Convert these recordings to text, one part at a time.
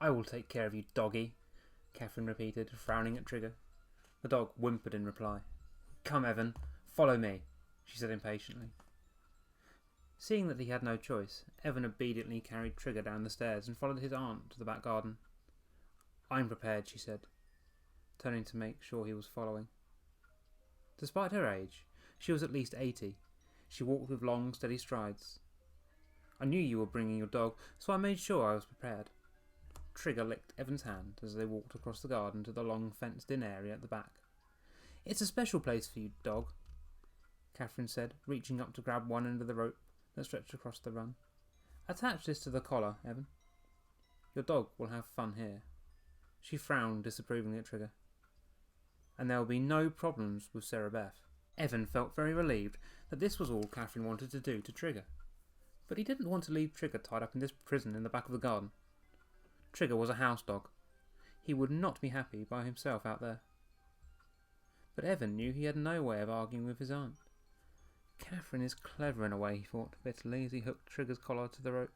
"I will take care of you, doggy," Catherine repeated, frowning at Trigger. The dog whimpered in reply. "Come, Evan, follow me," she said impatiently. Seeing that he had no choice, Evan obediently carried Trigger down the stairs and followed his aunt to the back garden. "I'm prepared," she said, turning to make sure he was following. Despite her age, she was at least 80. She walked with long, steady strides. "I knew you were bringing your dog, so I made sure I was prepared." Trigger licked Evan's hand as they walked across the garden to the long fenced-in area at the back. "It's a special place for you, dog," Catherine said, reaching up to grab one end of the rope that stretched across the run. "Attach this to the collar, Evan. Your dog will have fun here." She frowned disapprovingly at Trigger. "And there will be no problems with Sarah Beth." Evan felt very relieved that this was all Catherine wanted to do to Trigger. But he didn't want to leave Trigger tied up in this prison in the back of the garden. Trigger was a house dog. He would not be happy by himself out there. But Evan knew he had no way of arguing with his aunt. "Catherine is clever in a way," he thought bitterly as he hooked Trigger's collar to the rope.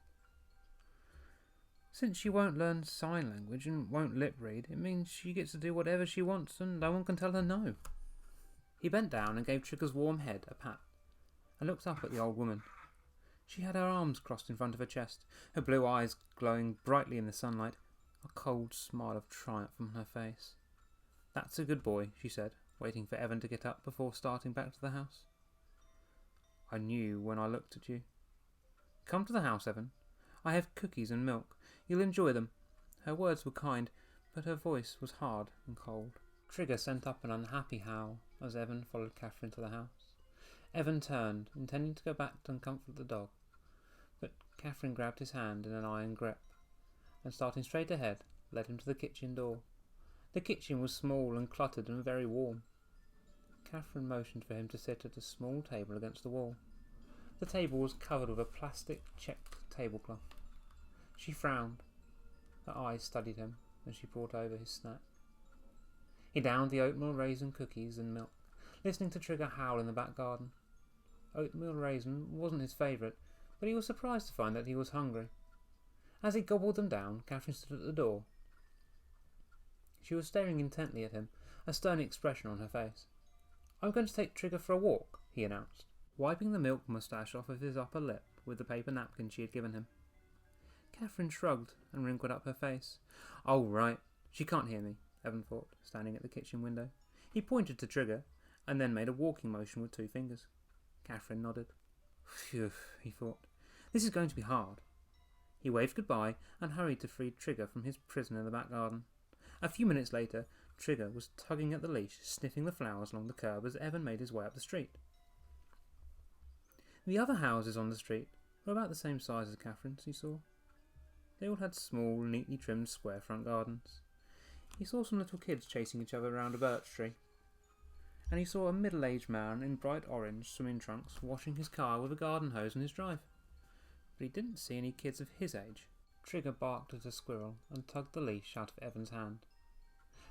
"Since she won't learn sign language and won't lip read, it means she gets to do whatever she wants and no one can tell her no." He bent down and gave Trigger's warm head a pat and looked up at the old woman. She had her arms crossed in front of her chest, her blue eyes glowing brightly in the sunlight, a cold smile of triumph on her face. "That's a good boy," she said, waiting for Evan to get up before starting back to the house. "I knew when I looked at you. Come to the house, Evan. I have cookies and milk. You'll enjoy them." Her words were kind, but her voice was hard and cold. Trigger sent up an unhappy howl as Evan followed Catherine to the house. Evan turned, intending to go back and comfort the dog, but Catherine grabbed his hand in an iron grip, and starting straight ahead, led him to the kitchen door. The kitchen was small and cluttered and very warm. Catherine motioned for him to sit at a small table against the wall. The table was covered with a plastic checked tablecloth. She frowned. Her eyes studied him as she brought over his snack. He downed the oatmeal raisin cookies and milk, listening to Trigger howl in the back garden. Oatmeal raisin wasn't his favourite, but he was surprised to find that he was hungry. As he gobbled them down, Catherine stood at the door. She was staring intently at him, a stern expression on her face. "I'm going to take Trigger for a walk," he announced, wiping the milk moustache off of his upper lip with the paper napkin she had given him. Catherine shrugged and wrinkled up her face. "Oh, right. She can't hear me," Evan thought, standing at the kitchen window. He pointed to Trigger, and then made a walking motion with 2 fingers. Catherine nodded. "Phew," he thought. "This is going to be hard." He waved goodbye and hurried to free Trigger from his prison in the back garden. A few minutes later, Trigger was tugging at the leash, sniffing the flowers along the curb as Evan made his way up the street. The other houses on the street were about the same size as Catherine's, he saw. They all had small, neatly trimmed square front gardens. He saw some little kids chasing each other around a birch tree. And he saw a middle-aged man in bright orange swimming trunks washing his car with a garden hose in his drive. But he didn't see any kids of his age. Trigger barked at a squirrel and tugged the leash out of Evan's hand.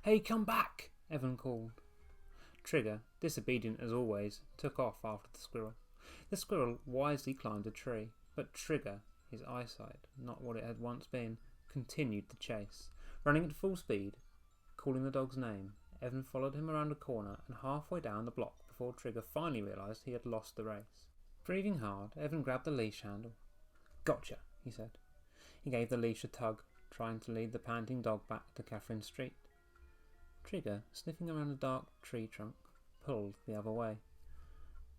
"Hey, come back!" Evan called. Trigger, disobedient as always, took off after the squirrel. The squirrel wisely climbed a tree, but Trigger, his eyesight not what it had once been, continued the chase. Running at full speed, calling the dog's name, Evan followed him around a corner and halfway down the block before Trigger finally realised he had lost the race. Breathing hard, Evan grabbed the leash handle. "Gotcha," he said. He gave the leash a tug, trying to lead the panting dog back to Catherine's street. Trigger, sniffing around a dark tree trunk, pulled the other way.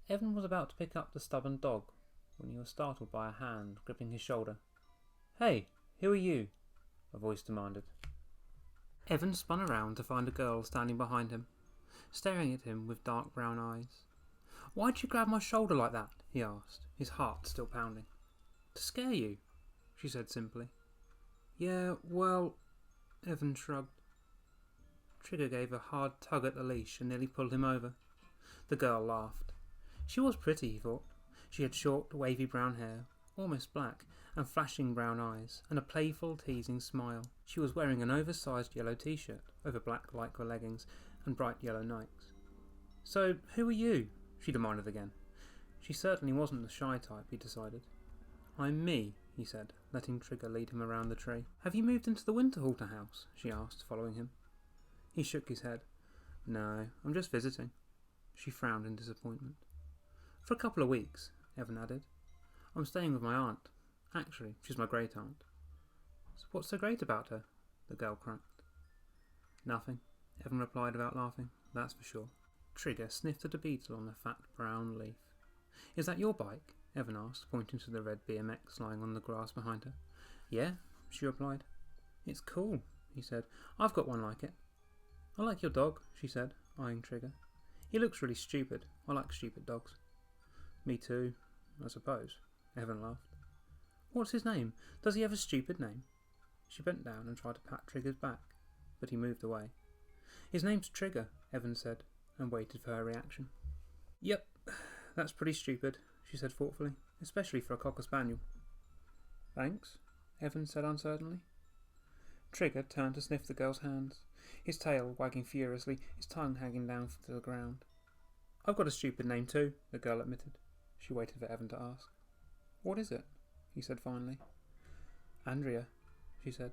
Evan was about to pick up the stubborn dog when he was startled by a hand gripping his shoulder. "Hey, who are you?" a voice demanded. Evan spun around to find a girl standing behind him, staring at him with dark brown eyes. "Why'd you grab my shoulder like that?" he asked, his heart still pounding. "To scare you," she said simply. "Yeah, well," Evan shrugged. Trigger gave a hard tug at the leash and nearly pulled him over. The girl laughed. She was pretty, he thought. She had short, wavy brown hair, almost black, and flashing brown eyes, and a playful, teasing smile. She was wearing an oversized yellow t-shirt over black lycra leggings and bright yellow Nikes. "So, who are you?" she demanded again. She certainly wasn't the shy type, he decided. "I'm me," he said, letting Trigger lead him around the tree. Have you moved into the Winterhalter house? She asked, following him. He shook his head. No, I'm just visiting. She frowned in disappointment. For a couple of weeks, Evan added. I'm staying with my aunt. Actually, she's my great-aunt. So what's so great about her? The girl cracked. Nothing, Evan replied without laughing, that's for sure. Trigger sniffed at a beetle on a fat brown leaf. Is that your bike? Evan asked, pointing to the red BMX lying on the grass behind her. Yeah, she replied. It's cool, he said. I've got one like it. I like your dog, she said, eyeing Trigger. He looks really stupid. I like stupid dogs. Me too, I suppose, Evan laughed. What's his name? Does he have a stupid name? She bent down and tried to pat Trigger's back, but he moved away. His name's Trigger, Evan said, and waited for her reaction. Yep, that's pretty stupid, she said thoughtfully, especially for a Cocker Spaniel. Thanks, Evan said uncertainly. Trigger turned to sniff the girl's hands, his tail wagging furiously, his tongue hanging down to the ground. I've got a stupid name too, the girl admitted. She waited for Evan to ask. What is it? He said finally. Andrea, she said.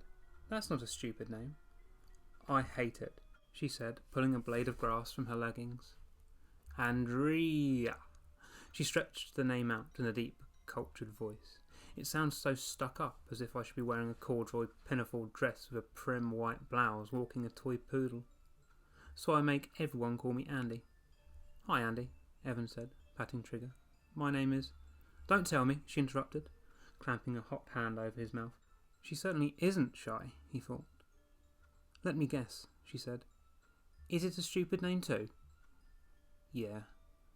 That's not a stupid name. I hate it, she said, pulling a blade of grass from her leggings. Andrea. She stretched the name out in a deep, cultured voice. It sounds so stuck up, as if I should be wearing a corduroy pinafore dress with a prim white blouse, walking a toy poodle. So I make everyone call me Andy. Hi, Andy, Evan said, patting Trigger. My name is... Don't tell me, she interrupted, clamping a hot hand over his mouth. She certainly isn't shy, he thought. Let me guess, she said. Is it a stupid name too? Yeah,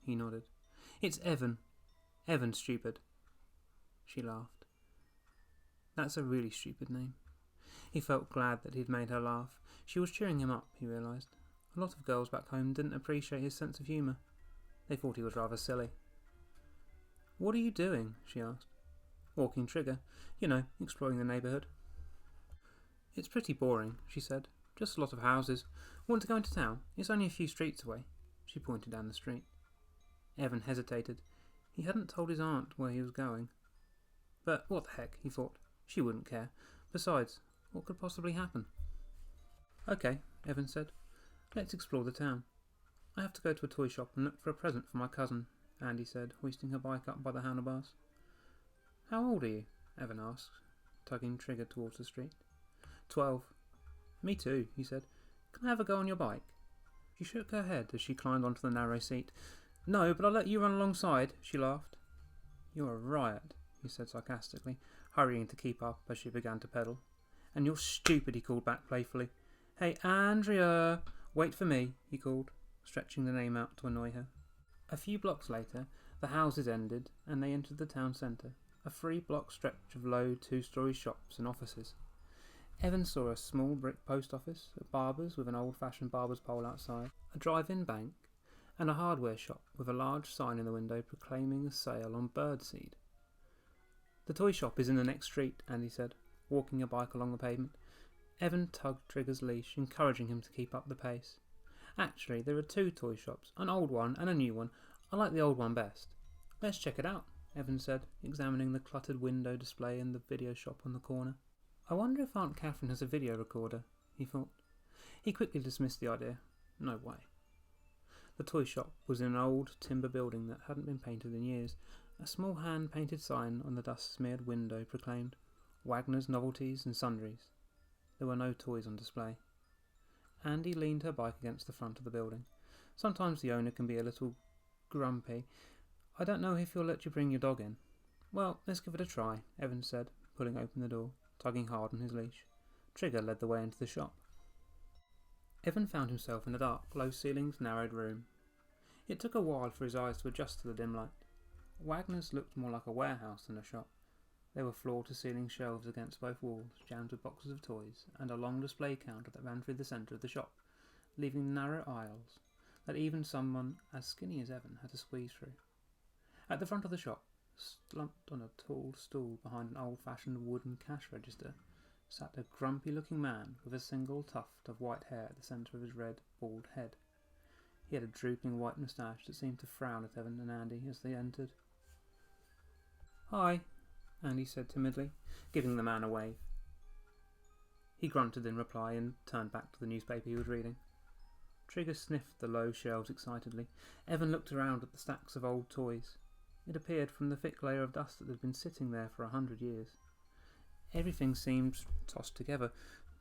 he nodded. It's Evan. Evan Stupid. She laughed. That's a really stupid name. He felt glad that he'd made her laugh. She was cheering him up, he realised. A lot of girls back home didn't appreciate his sense of humour. They thought he was rather silly. What are you doing? She asked. Walking Trigger. You know, exploring the neighbourhood. It's pretty boring, she said. Just a lot of houses. Want to go into town? It's only a few streets away. She pointed down the street. Evan hesitated. He hadn't told his aunt where he was going. But what the heck, he thought. She wouldn't care. Besides, what could possibly happen? Okay, Evan said. Let's explore the town. I have to go to a toy shop and look for a present for my cousin, Andy said, hoisting her bike up by the handlebars. How old are you? Evan asked, tugging Trigger towards the street. 12. Me too, he said. Can I have a go on your bike? She shook her head as she climbed onto the narrow seat. No, but I'll let you run alongside, she laughed. You're a riot, he said sarcastically, hurrying to keep up as she began to pedal. And you're stupid, he called back playfully. Hey, Andrea! Wait for me, he called, stretching the name out to annoy her. A few blocks later, the houses ended and they entered the town centre, a 3-block stretch of low 2-storey shops and offices. Evan saw a small brick post office, a barber's with an old-fashioned barber's pole outside, a drive-in bank, and a hardware shop with a large sign in the window proclaiming a sale on birdseed. The toy shop is in the next street, Andy said, walking a bike along the pavement. Evan tugged Trigger's leash, encouraging him to keep up the pace. Actually, there are 2 toy shops, an old one and a new one. I like the old one best. Let's check it out, Evan said, examining the cluttered window display in the video shop on the corner. I wonder if Aunt Catherine has a video recorder, he thought. He quickly dismissed the idea. No way. The toy shop was in an old timber building that hadn't been painted in years. A small hand-painted sign on the dust-smeared window proclaimed, Wagner's Novelties and Sundries. There were no toys on display. Andy leaned her bike against the front of the building. Sometimes the owner can be a little grumpy. I don't know if he'll let you bring your dog in. Well, let's give it a try, Evan said, pulling open the door, tugging hard on his leash. Trigger led the way into the shop. Evan found himself in a dark, low-ceilinged, narrowed room. It took a while for his eyes to adjust to the dim light. Wagner's looked more like a warehouse than a shop. There were floor-to-ceiling shelves against both walls, jammed with boxes of toys, and a long display counter that ran through the centre of the shop, leaving narrow aisles that even someone as skinny as Evan had to squeeze through. At the front of the shop, slumped on a tall stool behind an old-fashioned wooden cash register, sat a grumpy-looking man with a single tuft of white hair at the centre of his red, bald head. He had a drooping white moustache that seemed to frown at Evan and Andy as they entered. Hi, Andy said timidly, giving the man a wave. He grunted in reply and turned back to the newspaper he was reading. Trigger sniffed the low shelves excitedly. Evan looked around at the stacks of old toys. It appeared from the thick layer of dust that had been sitting there for 100 years. Everything seemed tossed together,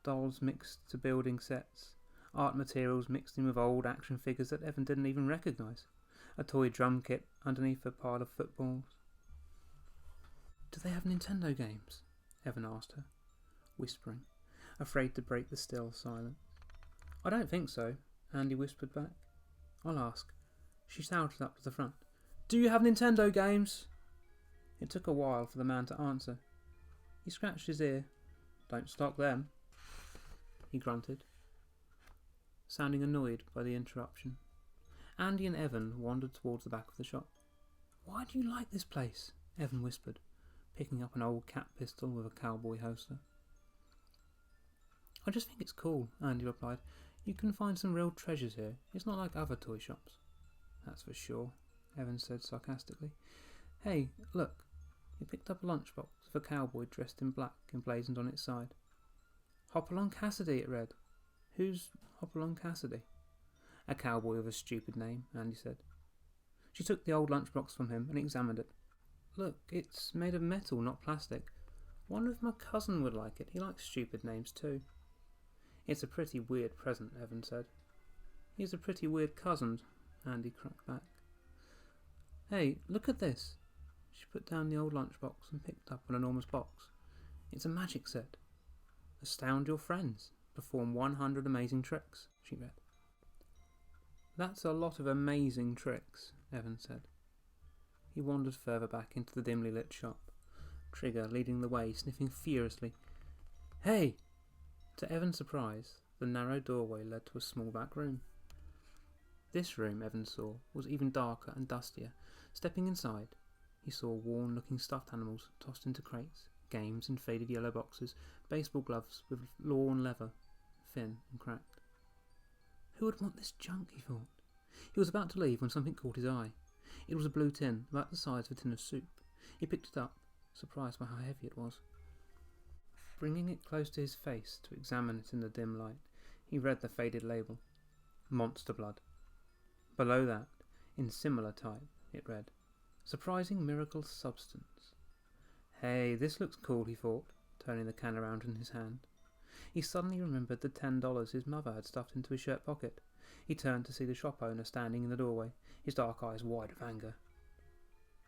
dolls mixed to building sets, art materials mixed in with old action figures that Evan didn't even recognise, a toy drum kit underneath a pile of footballs. "Do they have Nintendo games?" Evan asked her, whispering, afraid to break the still silence. "I don't think so," Andy whispered back. "I'll ask." She shouted up to the front, "Do you have Nintendo games?" It took a while for the man to answer. He scratched his ear. "Don't stock them," he grunted, sounding annoyed by the interruption. Andy and Evan wandered towards the back of the shop. "Why do you like this place?" Evan whispered, picking up an old cat pistol with a cowboy holster. "I just think it's cool," Andy replied. "You can find some real treasures here. It's not like other toy shops." "That's for sure," Evan said sarcastically. "Hey, look." He picked up a lunchbox with a cowboy dressed in black emblazoned on its side. "Hopalong Cassidy," it read. "Who's Hopalong Cassidy?" "A cowboy with a stupid name," Andy said. She took the old lunchbox from him and examined it. "Look, it's made of metal, not plastic. Wonder if my cousin would like it. He likes stupid names too." "It's a pretty weird present," Evan said. "He's a pretty weird cousin," Andy cracked back. "Hey, look at this." She put down the old lunchbox and picked up an enormous box. "It's a magic set. Astound your friends. Perform 100 amazing tricks," she read. "That's a lot of amazing tricks," Evan said. He wandered further back into the dimly lit shop, Trigger leading the way, sniffing furiously. "Hey!" To Evan's surprise, the narrow doorway led to a small back room. This room, Evan saw, was even darker and dustier. Stepping inside, he saw worn-looking stuffed animals tossed into crates, games in faded yellow boxes, baseball gloves with lawn leather, thin and cracked. Who would want this junk, he thought. He was about to leave when something caught his eye. It was a blue tin, about the size of a tin of soup. He picked it up, surprised by how heavy it was. Bringing it close to his face to examine it in the dim light, he read the faded label, "Monster Blood." Below that, in similar type, it read, "Surprising Miracle Substance." Hey, this looks cool, he thought, turning the can around in his hand. He suddenly remembered the $10 his mother had stuffed into his shirt pocket. He turned to see the shop owner standing in the doorway, his dark eyes wide with anger.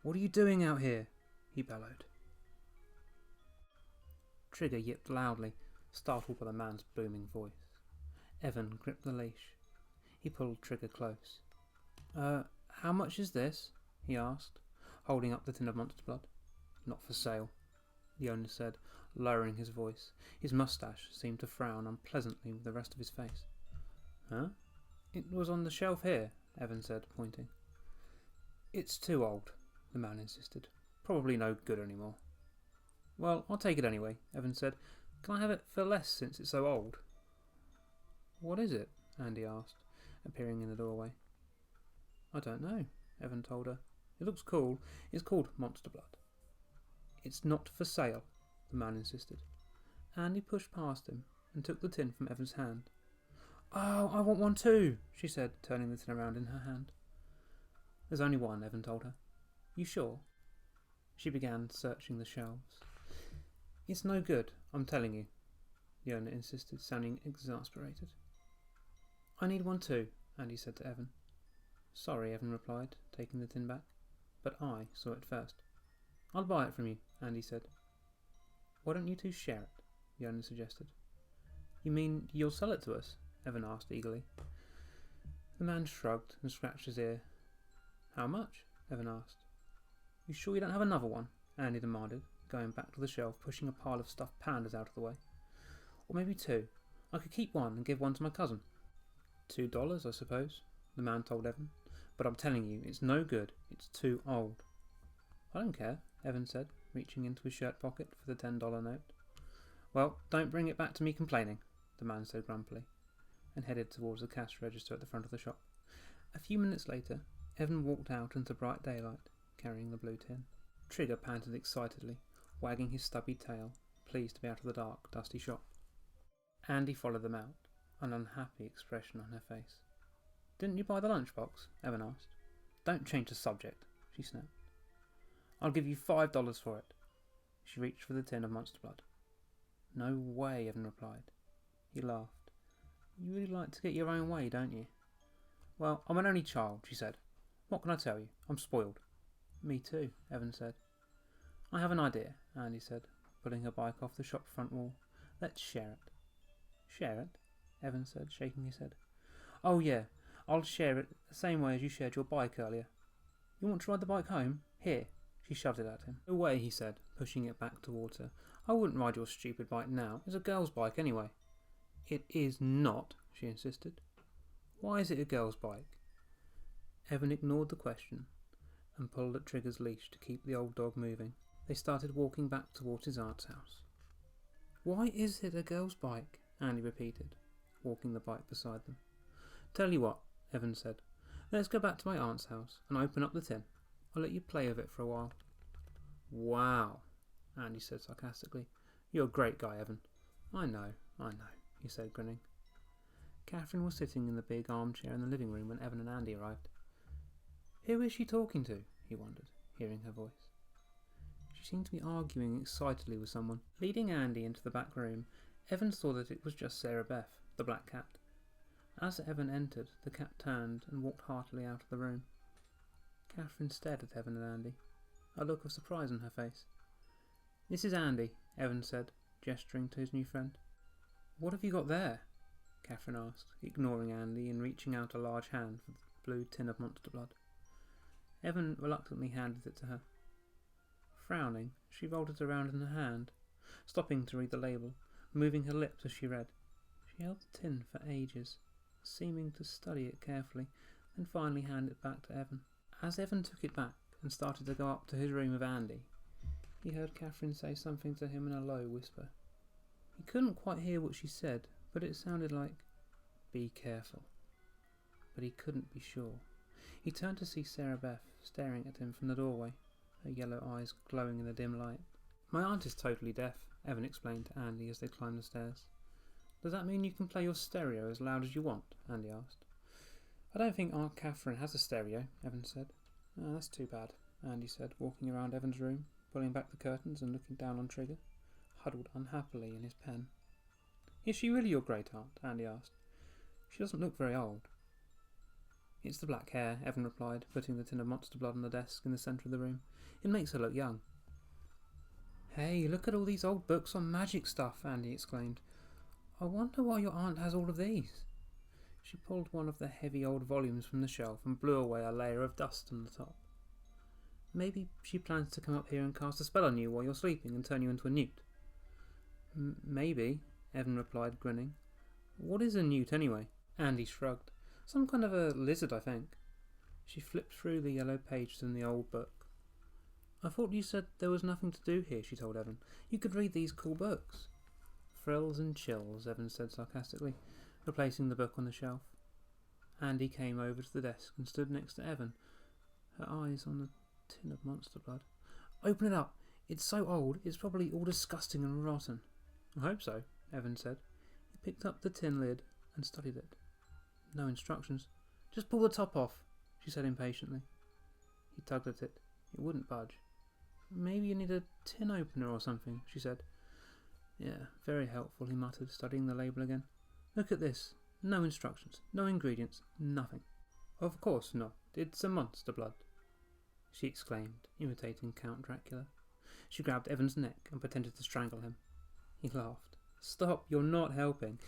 "What are you doing out here?" he bellowed. Trigger yipped loudly, startled by the man's booming voice. Evan gripped the leash. He pulled Trigger close. How much is this?" he asked, holding up the tin of Monster Blood. "Not for sale," the owner said, lowering his voice. His moustache seemed to frown unpleasantly with the rest of his face. "Huh?" "It was on the shelf here," Evan said, pointing. "It's too old," the man insisted. "Probably no good anymore." "Well, I'll take it anyway," Evan said. "Can I have it for less since it's so old?" "What is it?" Andy asked, appearing in the doorway. "I don't know," Evan told her. "It looks cool. It's called Monster Blood." "It's not for sale," the man insisted. Andy pushed past him and took the tin from Evan's hand. "Oh, I want one too," she said, turning the tin around in her hand. "There's only one," Evan told her. "You sure?" She began searching the shelves. "It's no good, I'm telling you," the owner insisted, sounding exasperated. "I need one too," Andy said to Evan. "Sorry," Evan replied, taking the tin back. "But I saw it first." "I'll buy it from you," Andy said. "Why don't you two share it?" the owner suggested. "You mean you'll sell it to us?" Evan asked eagerly. The man shrugged and scratched his ear. "How much?" Evan asked. "You sure you don't have another one?" Andy demanded, going back to the shelf, pushing a pile of stuffed pandas out of the way. "Or maybe two. I could keep one and give one to my cousin." $2, I suppose, the man told Evan. "But I'm telling you, it's no good. It's too old." "I don't care," Evan said, reaching into his shirt pocket for the $10 note. "Well, don't bring it back to me complaining," the man said grumpily, and headed towards the cash register at the front of the shop. A few minutes later, Evan walked out into bright daylight, carrying the blue tin. Trigger panted excitedly. wagging his stubby tail, pleased to be out of the dark, dusty shop. Andy followed them out, an unhappy expression on her face. "Didn't you buy the lunchbox?" Evan asked. "Don't change the subject," she snapped. "I'll give you $5 for it." She reached for the tin of monster blood. "No way," Evan replied. He laughed. "You really like to get your own way, don't you?" "Well, I'm an only child," she said. "What can I tell you? I'm spoiled." "Me too," Evan said. "I have an idea," Andy said, pulling her bike off the shop front wall. "Let's share it." "Share it?" Evan said, shaking his head. "Oh yeah, I'll share it the same way as you shared your bike earlier. You want to ride the bike home? Here." She shoved it at him. "No way," he said, pushing it back towards her. "I wouldn't ride your stupid bike now. It's a girl's bike anyway." "It is not," she insisted. "Why is it a girl's bike?" Evan ignored the question and pulled at Trigger's leash to keep the old dog moving. They started walking back towards his aunt's house. "Why is it a girl's bike?" Andy repeated, walking the bike beside them. "Tell you what," Evan said. "Let's go back to my aunt's house and open up the tin. I'll let you play with it for a while." "Wow," Andy said sarcastically. "You're a great guy, Evan." I know, he said, grinning. Catherine was sitting in the big armchair in the living room when Evan and Andy arrived. Who is she talking to? He wondered, hearing her voice. She seemed to be arguing excitedly with someone. Leading Andy into the back room, Evan saw that it was just Sarah Beth, the black cat. As Evan entered, the cat turned and walked heartily out of the room. Catherine stared at Evan and Andy, a look of surprise on her face. "This is Andy," Evan said, gesturing to his new friend. "What have you got there?" Catherine asked, ignoring Andy and reaching out a large hand for the blue tin of monster blood. Evan reluctantly handed it to her. Frowning, she rolled it around in her hand, stopping to read the label, moving her lips as she read. She held the tin for ages, seeming to study it carefully, then finally handed it back to Evan. As Evan took it back and started to go up to his room with Andy, he heard Catherine say something to him in a low whisper. He couldn't quite hear what she said, but it sounded like, "Be careful." But he couldn't be sure. He turned to see Sarah Beth staring at him from the doorway, her yellow eyes glowing in the dim light. "My aunt is totally deaf," Evan explained to Andy as they climbed the stairs. "Does that mean you can play your stereo as loud as you want?" Andy asked. "I don't think Aunt Catherine has a stereo," Evan said. "Oh, that's too bad," Andy said, walking around Evan's room, pulling back the curtains and looking down on Trigger, huddled unhappily in his pen. "Is she really your great-aunt?" Andy asked. "She doesn't look very old." "It's the black hair," Evan replied, putting the tin of monster blood on the desk in the centre of the room. "It makes her look young." "Hey, look at all these old books on magic stuff," Andy exclaimed. "I wonder why your aunt has all of these." She pulled one of the heavy old volumes from the shelf and blew away a layer of dust on the top. "Maybe she plans to come up here and cast a spell on you while you're sleeping and turn you into a newt." Maybe," Evan replied, grinning. "What is a newt, anyway?" Andy shrugged. "Some kind of a lizard, I think." She flipped through the yellow pages in the old book. "I thought you said there was nothing to do here," she told Evan. "You could read these cool books." "Frills and chills," Evan said sarcastically, replacing the book on the shelf. Andy came over to the desk and stood next to Evan, her eyes on the tin of monster blood. "Open it up. It's so old, it's probably all disgusting and rotten." "I hope so," Evan said. He picked up the tin lid and studied it. No instructions. "Just pull the top off," she said impatiently. He tugged at it. It wouldn't budge. "Maybe you need a tin opener or something," she said. "Yeah, very helpful," he muttered, studying the label again. "Look at this. No instructions, no ingredients, nothing." "Of course not. It's a monster blood," she exclaimed, imitating Count Dracula. She grabbed Evan's neck and pretended to strangle him. He laughed. "Stop, you're not helping."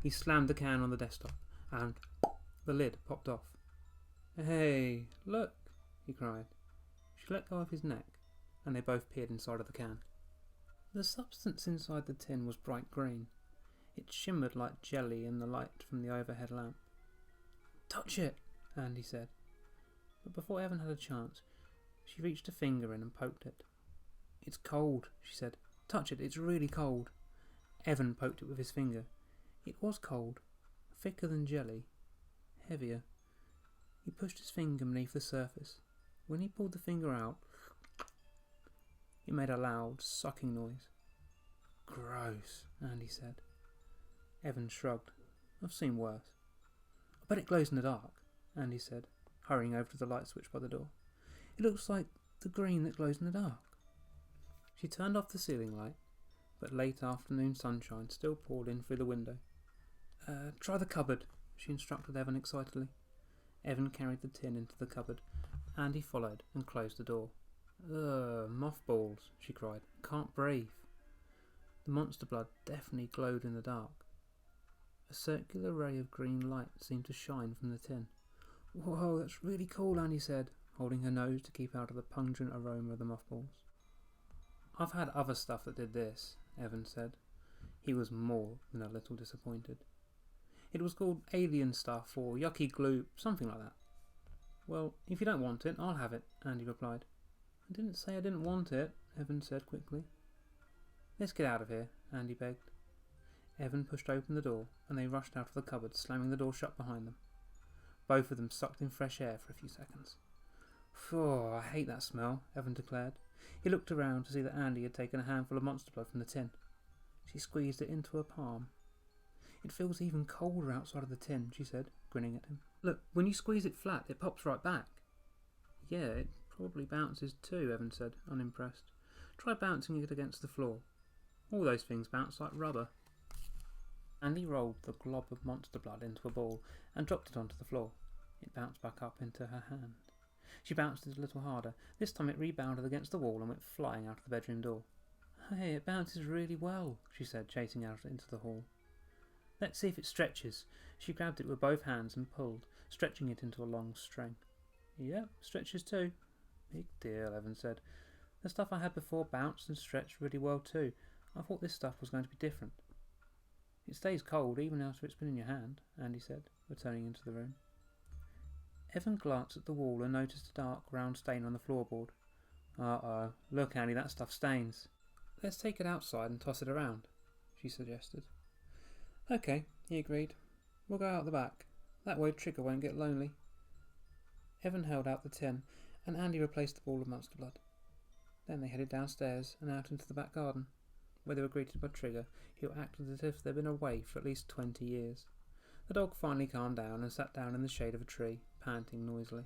He slammed the can on the desktop, and the lid popped off. "Hey, look," he cried. She let go of his neck, and they both peered inside of the can. The substance inside the tin was bright green. It shimmered like jelly in the light from the overhead lamp. "Touch it," Andy said. But before Evan had a chance, she reached a finger in and poked it. "It's cold," she said. "Touch it, it's really cold." Evan poked it with his finger. It was cold, thicker than jelly, heavier. He pushed his finger beneath the surface. When he pulled the finger out, It made a loud, sucking noise. Gross, Andy said. Evan shrugged. I've seen worse. I bet it glows in the dark, Andy said, hurrying over to the light switch by the door. It looks like the green that glows in the dark. She turned off the ceiling light, but late afternoon sunshine still poured in through the window. Try the cupboard, she instructed Evan excitedly. Evan carried the tin into the cupboard. Andy followed and closed the door. Mothballs, she cried. Can't breathe. The monster blood definitely glowed in the dark. A circular ray of green light seemed to shine from the tin. Whoa, that's really cool, Andy said, holding her nose to keep out of the pungent aroma of the mothballs. I've had other stuff that did this, Evan said. He was more than a little disappointed. It was called alien stuff or yucky glue, something like that. Well, if you don't want it, I'll have it, Andy replied. I didn't say I didn't want it, Evan said quickly. Let's get out of here, Andy begged. Evan pushed open the door and they rushed out of the cupboard, slamming the door shut behind them. Both of them sucked in fresh air for a few seconds. Phew, I hate that smell, Evan declared. He looked around to see that Andy had taken a handful of monster blood from the tin. She squeezed it into her palm. It feels even colder outside of the tin, she said, grinning at him. Look, when you squeeze it flat, it pops right back. Yeah, it probably bounces too, Evan said, unimpressed. Try bouncing it against the floor. All those things bounce like rubber. Andy rolled the glob of monster blood into a ball and dropped it onto the floor. It bounced back up into her hand. She bounced it a little harder. This time it rebounded against the wall and went flying out of the bedroom door. Hey, it bounces really well, she said, chasing out into the hall. Let's see if it stretches. She grabbed it with both hands and pulled, stretching it into a long string. Yep, stretches too. Big deal, Evan said. The stuff I had before bounced and stretched really well too. I thought this stuff was going to be different. It stays cold even after it's been in your hand, Andy said, returning into the room. Evan glanced at the wall and noticed a dark round stain on the floorboard. Uh-oh, look Andy, that stuff stains. Let's take it outside and toss it around, she suggested. Okay, he agreed. We'll go out the back. That way Trigger won't get lonely. Evan held out the tin and Andy replaced the ball of monster blood. Then they headed downstairs and out into the back garden, where they were greeted by Trigger, who acted as if they'd been away for at least 20 years. The dog finally calmed down and sat down in the shade of a tree, panting noisily.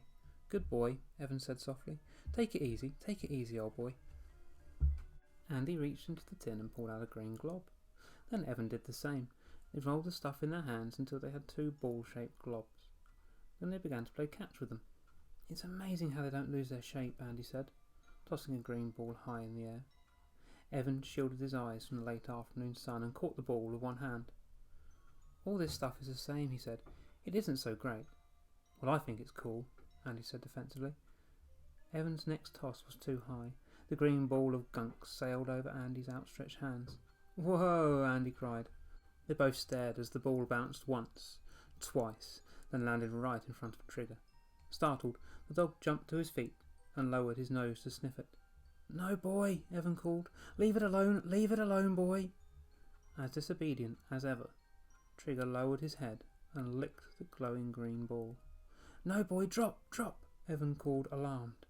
Good boy, Evan said softly. Take it easy, old boy. Andy reached into the tin and pulled out a green glob. Then Evan did the same. They rolled the stuff in their hands until they had 2 ball-shaped globs. Then they began to play catch with them. It's amazing how they don't lose their shape, Andy said, tossing a green ball high in the air. Evan shielded his eyes from the late afternoon sun and caught the ball with one hand. All this stuff is the same, he said. It isn't so great. Well, I think it's cool, Andy said defensively. Evan's next toss was too high. The green ball of gunk sailed over Andy's outstretched hands. Whoa, Andy cried. They both stared as the ball bounced once, twice, then landed right in front of Trigger. Startled, the dog jumped to his feet and lowered his nose to sniff it. No, boy, Evan called. Leave it alone, boy. As disobedient as ever, Trigger lowered his head and licked the glowing green ball. No, boy, drop, Evan called, alarmed.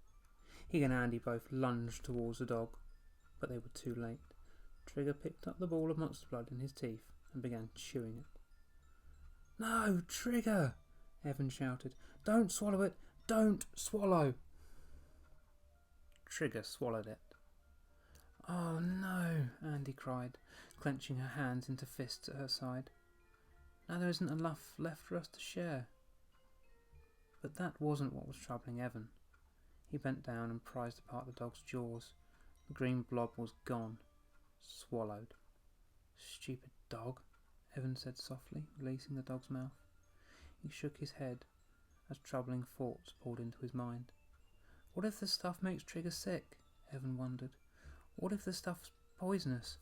He and Andy both lunged towards the dog, but they were too late. Trigger picked up the ball of monster blood in his teeth and began chewing it. No, Trigger, Evan shouted. Don't swallow it, don't swallow. Trigger swallowed it. Oh no, Andy cried, clenching her hands into fists at her side. Now there isn't enough left for us to share. But that wasn't what was troubling Evan. He bent down and prized apart the dog's jaws. The green blob was gone, swallowed. Stupid dog, Evan said softly, releasing the dog's mouth. He shook his head as troubling thoughts poured into his mind. What if the stuff makes Trigger sick? Evan wondered. What if the stuff's poisonous?